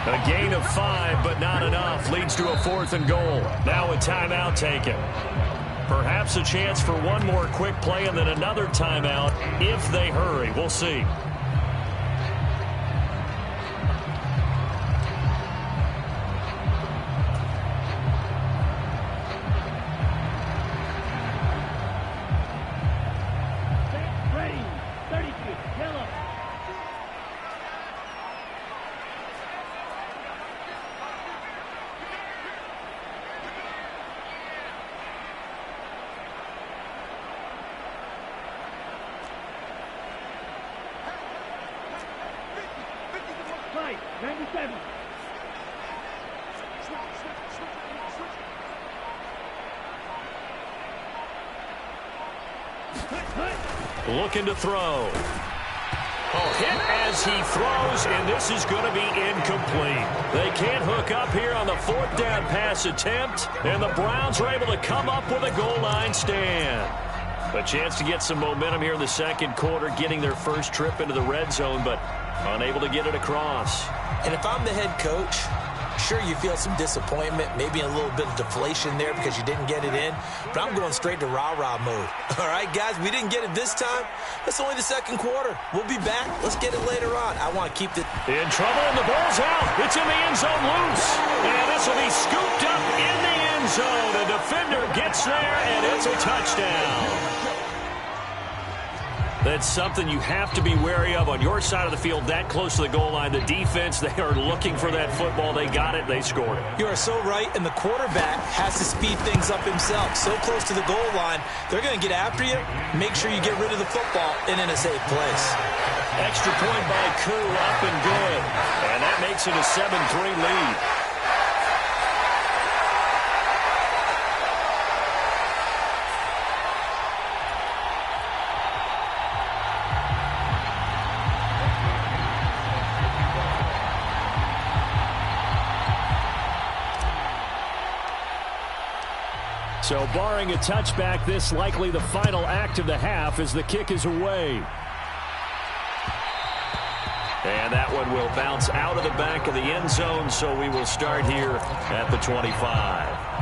A gain of 5, but not enough. Leads to a 4th and goal. Now a timeout taken. Perhaps a chance for one more quick play and then another timeout if they hurry. We'll see. Ready. 32. Yellow. Right. 97. Looking to throw. Hit as he throws, and this is going to be incomplete. They can't hook up here on the 4th down pass attempt, and the Browns are able to come up with a goal line stand. A chance to get some momentum here in the 2nd quarter, getting their first trip into the red zone, but unable to get it across. And if I'm the head coach, sure, you feel some disappointment, maybe a little bit of deflation there because you didn't get it in, but I'm going straight to rah-rah mode. All right, guys, we didn't get it this time. It's only the 2nd quarter. We'll be back. Let's get it later on. I want to keep it. In trouble, and the ball's out. It's in the end zone loose. And this will be scooped up in the end zone. The defender gets there, and it's a touchdown. That's something you have to be wary of on your side of the field, that close to the goal line. The defense, they are looking for that football. They got it. They scored it. You are so right, and the quarterback has to speed things up himself. So close to the goal line, they're going to get after you. Make sure you get rid of the football and in a safe place. Extra point by Koo, up and good. And that makes it a 7-3 lead. So barring a touchback, this likely the final act of the half as the kick is away. And that one will bounce out of the back of the end zone, so we will start here at the 25.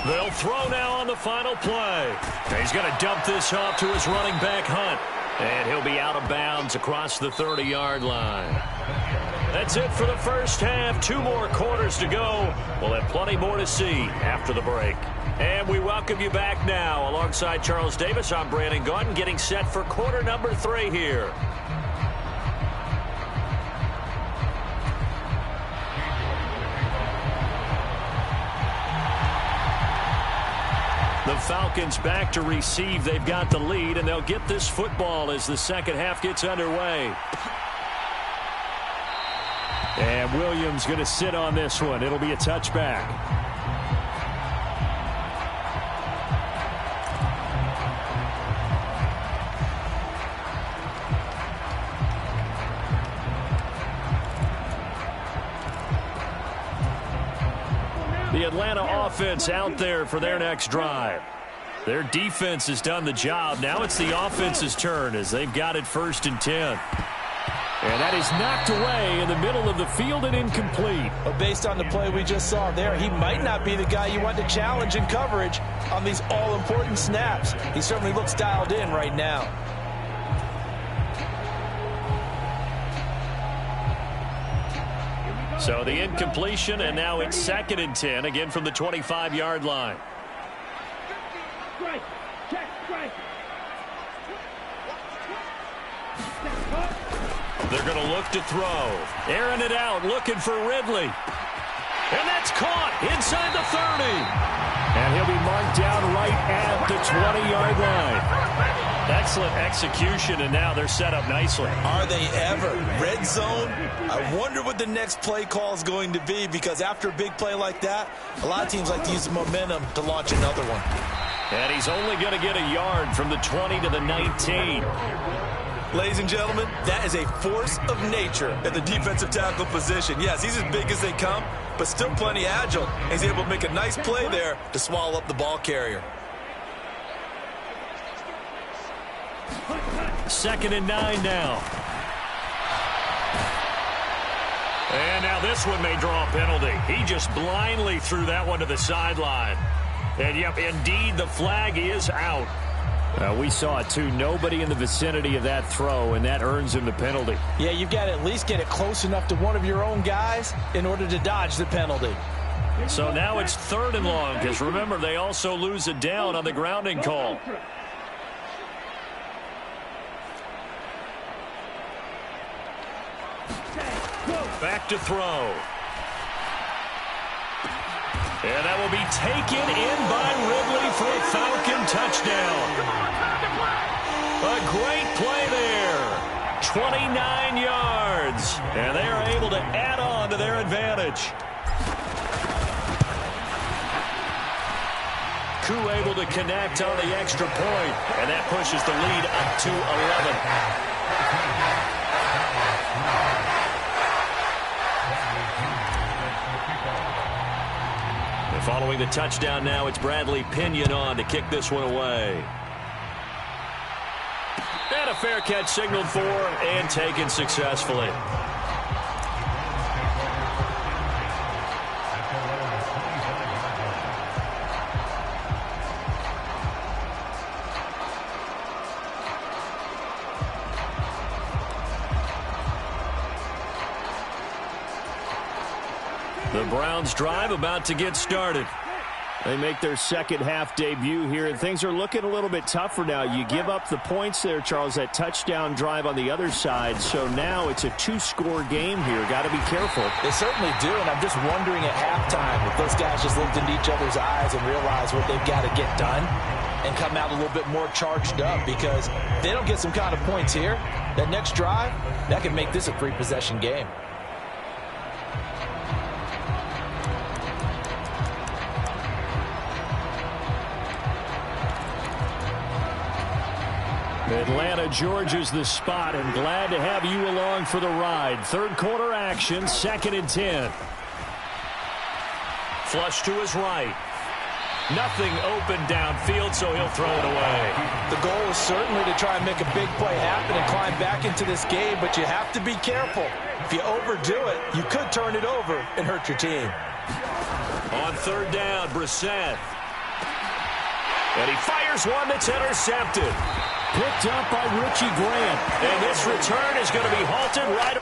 They'll throw now on the final play. He's going to dump this off to his running back, Hunt. And he'll be out of bounds across the 30-yard line. That's it for the first half. 2 more quarters to go. We'll have plenty more to see after the break. And we welcome you back now. Alongside Charles Davis, I'm Brandon Gaudin, getting set for quarter number 3 here. The Falcons back to receive. They've got the lead, and they'll get this football as the second half gets underway. And Williams going to sit on this one. It'll be a touchback. The Atlanta offense out there for their next drive. Their defense has done the job. Now it's the offense's turn as they've got it 1st and 10. And that is knocked away in the middle of the field and incomplete. But based on the play we just saw there, he might not be the guy you want to challenge in coverage on these all-important snaps. He certainly looks dialed in right now. So the incompletion, and now it's 2nd and 10, again from the 25-yard line. Strike. Check. Strike. They're going to look to throw. Airing it out, looking for Ridley. And that's caught inside the 30. And he'll be marked down right at the 20-yard line. Excellent execution, and now they're set up nicely. Are they ever? Red zone? I wonder what the next play call is going to be, because after a big play like that, a lot of teams like to use the momentum to launch another one. And he's only going to get a yard from the 20 to the 19. Ladies and gentlemen, that is a force of nature at the defensive tackle position. Yes, he's as big as they come, but still plenty agile. He's able to make a nice play there to swallow up the ball carrier. 2nd and 9 now. And now this one may draw a penalty. He just blindly threw that one to the sideline. And, yep, indeed, the flag is out. We saw it, too. Nobody in the vicinity of that throw, and that earns him the penalty. Yeah, you've got to at least get it close enough to one of your own guys in order to dodge the penalty. So now it's 3rd and long, because remember, they also lose a down on the grounding call. Back to throw. And that will be taken in by Ridley for a Falcon touchdown. A great play there. 29 yards. And they are able to add on to their advantage. Koo able to connect on the extra point. And that pushes the lead up to 11. Following the touchdown now, it's Bradley Pinion on to kick this one away. And a fair catch signaled for and taken successfully. The Browns drive about to get started. They make their second half debut here, and things are looking a little bit tougher now. You give up the points there, Charles, that touchdown drive on the other side. So now it's a 2-score game here. Got to be careful. They certainly do, and I'm just wondering at halftime if those guys just looked into each other's eyes and realized what they've got to get done and come out a little bit more charged up, because if they don't get some kind of points here, that next drive, that could make this a 3-possession game. Atlanta, Georgia's the spot, and glad to have you along for the ride. 3rd quarter action, 2nd and 10. Flush to his right. Nothing open downfield, so he'll throw it away. The goal is certainly to try and make a big play happen and climb back into this game, but you have to be careful. If you overdo it, you could turn it over and hurt your team. On 3rd down, Brissett. And he fires one that's intercepted. Picked up by Richie Grant. And this return is going to be halted right.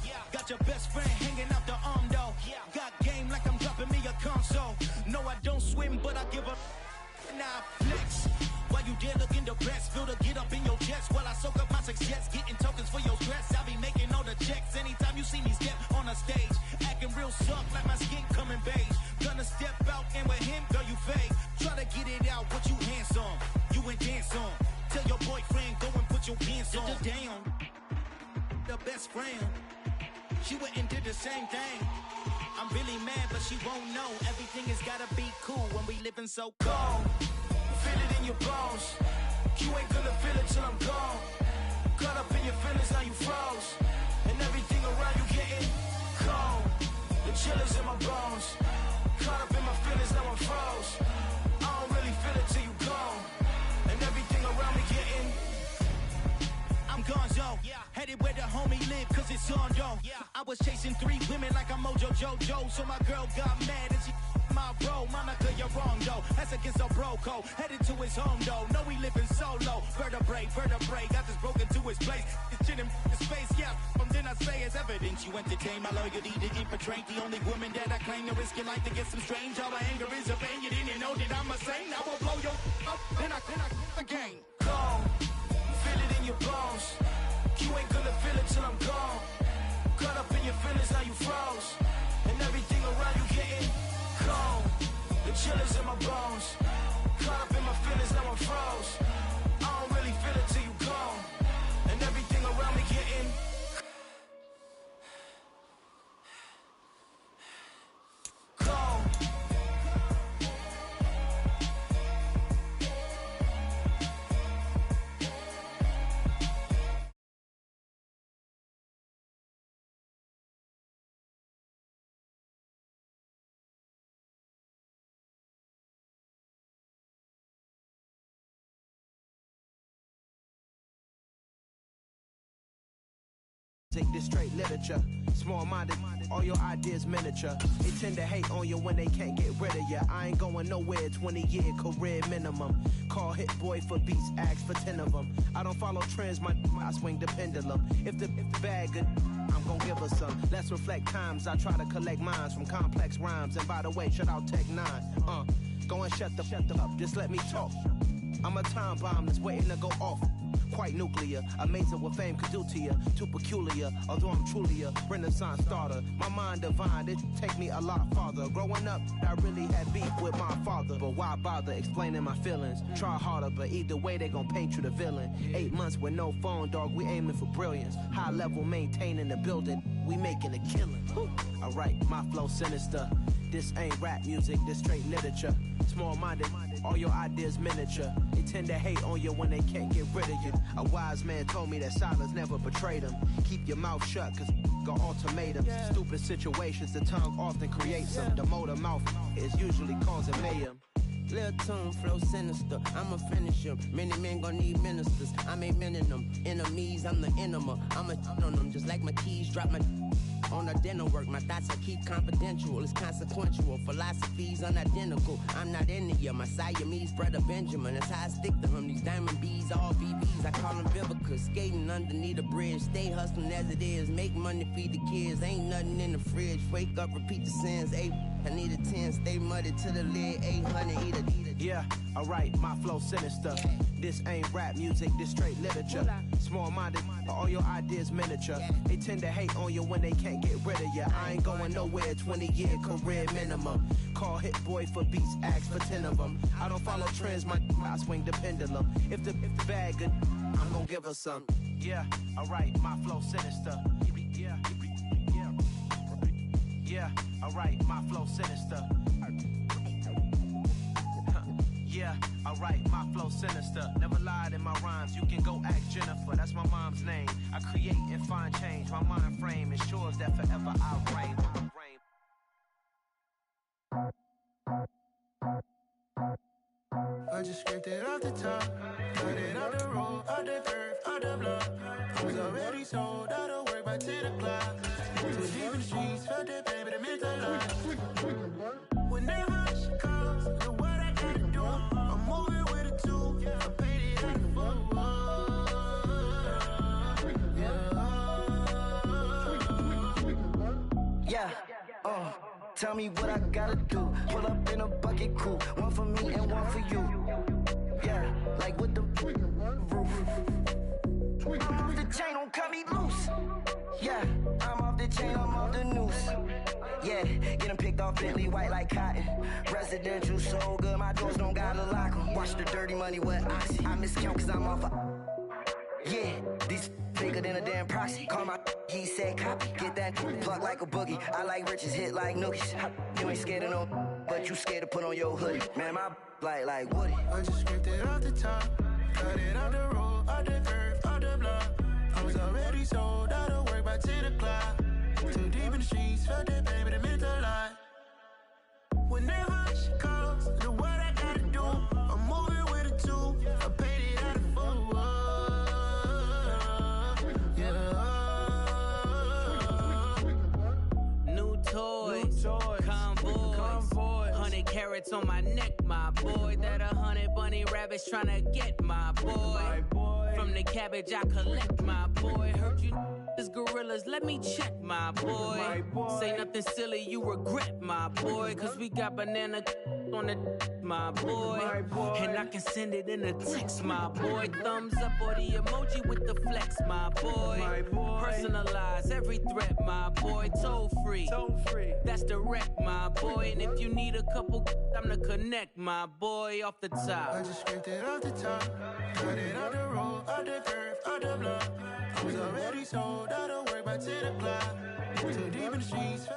though. Got your best friend hanging out the arm though. Got game like I'm dropping me a console. No, I don't swim, but I give a now flex. While you there looking depressed, feel to get up in your chest while I soak up my success, getting tokens for your stress. I be making all the checks anytime you see me step on a stage, acting real soft like my skin coming beige. Gonna step out and with him, girl, you fake. Try to get it out, but you handsome, you ain't dance on. Tell your boyfriend go and put your pants on. Down, the best friend, she went and did the same thing. I'm really mad, but she won't know. Everything has gotta be cool when we living so cold. Feel it in your bones. You ain't gonna feel it till I'm gone. Caught up in your feelings, now you froze. And everything around you getting cold. The chill is in my bones. Caught up in my feelings, now I'm froze. I don't really feel it till you gone. And everything around me getting I'm gonzo, headed where the homie live, cause it's on though. I was chasing 3 women like I'm Mojo Jojo, so my girl got mad and she my bro. Monica, you're wrong though, that's against a bro code. Headed to his home though, no we living solo. Vertebrae, got this broken to his place. It's chin in his face, from then I say it's evidence. You entertain my loyalty to infiltrate the only woman that I claim to risk your life to get some strange. All my anger is a pain, you didn't know that I'm a saint. I will blow your up, then I again. Gone. Feel it in your bones. You ain't gonna feel it till I'm gone. Caught up in your feelings, now you froze. And everything around you getting cold. The chill is in my bones. Caught up in my feelings, now I'm froze. I don't really feel it till you gone. And everything around me getting cold. This straight literature, small-minded, all your ideas miniature. They tend to hate on you when they can't get rid of you. I ain't going nowhere, 20-year career minimum. Call Hit Boy for beats, ask for 10 of them. I don't follow trends, I swing the pendulum. If the bag good, I'm gon' give her some. Let's reflect times, I try to collect minds from complex rhymes. And by the way, shout out Tech 9. Go and shut the up, just let me talk. I'm a time bomb that's waiting to go off. Quite nuclear, amazing what fame could do to you. Too peculiar, although I'm truly a renaissance starter. My mind divine, it take me a lot farther. Growing up, I really had beef with my father. But why bother explaining my feelings? Try harder, but either way they gon' paint you the villain. 8 months with no phone, dog, we aiming for brilliance. High level maintaining the building, we making a killing. Alright, my flow sinister. This ain't rap music, this straight literature. Small-minded, all your ideas miniature. They tend to hate on you when they can't get rid of you. A wise man told me that silence never betrayed him. Keep your mouth shut, cause got ultimatums. Stupid situations, the tongue often creates them. The motor mouth is usually causing mayhem. Lil' tune, flow sinister, I'ma finish him. Many men gon' need ministers, I'm a men in them. Enemies, I'm the enema. I'ma on them, just like my keys, drop my on the dental work. My thoughts I keep confidential, it's consequential. Philosophies unidentical, I'm not into you. My Siamese brother Benjamin, that's how I stick to him. These diamond bees, all BBs, I call them Vivica. Skating underneath a bridge, stay hustling as it is. Make money, feed the kids, ain't nothing in the fridge. Wake up, repeat the sins, I need a 10, stay muddy to the lid, 800, eat a. Yeah, alright, my flow sinister. This ain't rap music, this straight literature. Small-minded, all your ideas miniature. They tend to hate on you when they can't get rid of you. I ain't going nowhere, 20-year career minimum. Call Hit Boy for beats, ask for 10 of them. I don't follow trends, I swing the pendulum. If the bag good, I'm gon' give her some. Yeah, alright, my flow sinister. Yeah, alright, my flow sinister. Yeah, alright, my flow sinister. Never lied in my rhymes, you can go ask Jennifer. That's my mom's name. I create and find change. My mind frame ensures that forever I reign. I just scraped it off the top, cut it off the road, off the curve, off the block. I was already sold out of work by 10 o'clock. Too deep in the streets, felt that pain, but it meant a lot. When that rush comes, look what I gotta do. I'm moving with a two, I paid it like a fool. Tell me what I gotta do. Pull up in a bucket crew. One for me and one for you. Yeah, like with the roof. I'm off the chain, don't cut me loose. Yeah, I'm off the chain, I'm off the noose. Yeah, getting picked off Bentley white like cotton. Residential so good, my doors don't gotta lock 'em. Watch the dirty money with Oxy. I miscount cause I'm off yeah, these bigger than a damn proxy. Call my he said copy. Get that plug like a boogie. I like riches, hit like nookies. You ain't scared of no, but you scared to put on your hoodie. Man, my like Woody. I just scraped it off the top. Cut it off the road, off the curve, off the block. I was already sold out of work by 10 o'clock. Too deep in the streets, felt that baby, that meant a lot. Whenever she calls, do what I gotta do. I'm moving with a two. I paid it out of full. Yeah. New toys. Convoy. 100 carats on my neck, my boy. That 100 bunny rabbits tryna get my boy. From the cabbage I collect, my boy. Heard you is gorillas, let me check, my boy. Say nothing silly, you regret, my boy. Cause we got banana on the my boy. And I can send it in a text, my boy. Thumbs up or the emoji with the flex, my boy. Personalize every threat, my boy. Toll free. That's direct, my boy. And if you need a couple, I'm the connect, my boy. Off the top. I just scraped it off the top. Cut it off the road, off the curve, off the block. I was already sold out of work by 10 o'clock. Too deep in the streets.